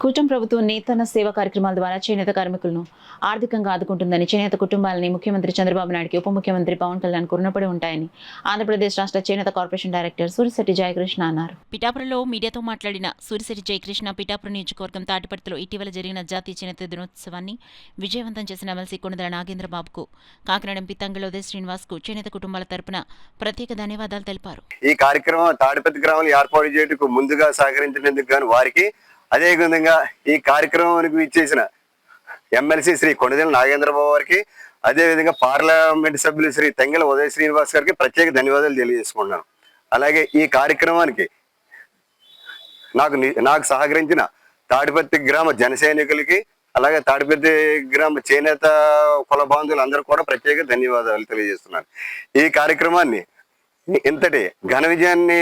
కూటమి ప్రభుత్వం నేతన్న సేవా కార్యక్రమాల ద్వారా చేనేత కార్మికులను ఆర్థికంగా ఆదుకుంటుందని, చేనేత కుటుంబాలని ముఖ్యమంత్రి చంద్రబాబు నాయుడుకి ఉప ముఖ్యమంత్రి పవన్ కళ్యాణ్ రుణపడి ఉంటాయని ఆంధ్రప్రదేశ్ రాష్ట్ర చేనేత కార్పొరేషన్ డైరెక్టర్ సూరిశెట్టి జయకృష్ణ అన్నారు. పిఠాపురంలో మీడియాతో మాట్లాడిన సూరిశెట్టి జయకృష్ణ పిఠాపురం నియోజకవర్గం తాటిపర్తిలో ఇటీవల జరిగిన జాతీయ చేనేత దినోత్సవాన్ని విజయవంతం చేసిన ఎమ్మెల్సీ కొణిదెల నాగేంద్రబాబుకు, కాకినాడ ఎంపీ తంగెళ్ల శ్రీనివాస్కు చేనేత కుటుంబాల తరపున ప్రత్యేక ధన్యవాదాలు తెలిపారు. ఈ కార్యక్రమం తాడిపత్రి గ్రామంలో ఏర్పాటు చేయడానికి ముందుగా సహకరించినందుకు గాను వారికి, అదే విధంగా ఈ కార్యక్రమానికి ఇచ్చేసిన ఎమ్మెల్సీ శ్రీ కొణిదెల నాగేంద్రబాబు గారికి, అదే విధంగా పార్లమెంట్ సభ్యులు శ్రీ తంగెళ్ల శ్రీనివాస్ గారికి ప్రత్యేక ధన్యవాదాలు తెలియజేసుకుంటున్నాను. అలాగే ఈ కార్యక్రమానికి నాకు సహకరించిన తాడిపత్రి గ్రామ జన సైనికులకి, అలాగే తాడిపత్రి గ్రామ చేనేత కుల బాంధువులందరూ కూడా ప్రత్యేక ధన్యవాదాలు తెలియజేస్తున్నాను. ఈ కార్యక్రమాన్ని ఇంతటి ఘన విజయాన్ని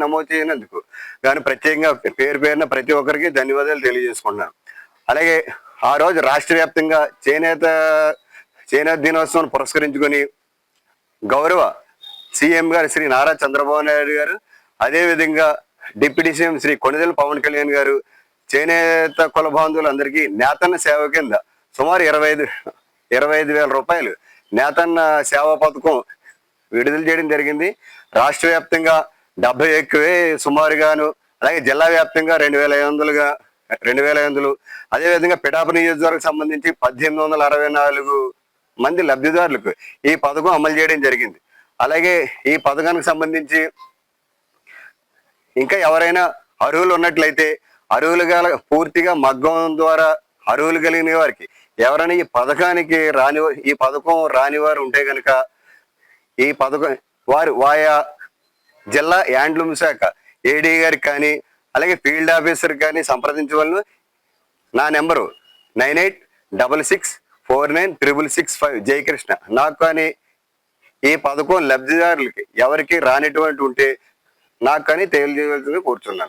నమోదు చేసినందుకు కానీ ప్రత్యేకంగా పేరు పేరున ప్రతి ఒక్కరికి ధన్యవాదాలు తెలియజేసుకుంటున్నాను. అలాగే ఆ రోజు రాష్ట్ర వ్యాప్తంగా చేనేత దినోత్సవం పురస్కరించుకొని గౌరవ సీఎం గారు శ్రీ నారా చంద్రబాబు నాయుడు గారు, అదేవిధంగా డిప్యూటీ సీఎం శ్రీ కొణిదెల పవన్ కళ్యాణ్ గారు చేనేత కుల బాంధవులందరికీ నేతన్న సేవ కింద సుమారు 25,000 రూపాయలు నేతన్న సేవా పథకం విడుదల చేయడం జరిగింది. రాష్ట్ర వ్యాప్తంగా 70 సుమారుగాను, అలాగే జిల్లా వ్యాప్తంగా 2,500 అదేవిధంగా పిఠాపురం నియోజకవర్గం సంబంధించి 1,864 మంది లబ్ధిదారులకు ఈ పథకం అమలు చేయడం జరిగింది. అలాగే ఈ పథకానికి సంబంధించి ఇంకా ఎవరైనా అర్హులు ఉన్నట్లయితే పూర్తిగా మగ్గం ద్వారా అర్హులు కలిగిన వారికి, ఎవరైనా ఈ పథకం రాని వారు ఉంటే కనుక ఈ పథకం వారు వాయా జిల్లా హ్యాండ్లూమ్ శాఖ ఏడీ గారికి కానీ, అలాగే ఫీల్డ్ ఆఫీసర్ కానీ సంప్రదించవలను. నా నెంబరు 9866496665 జయకృష్ణ. నాకు కానీ ఈ పథకం లబ్ధిదారులకి ఎవరికి రానిటువంటి ఉంటే నాకు కానీ తెలియజేయవలసిందిగా కోరుతున్నాను.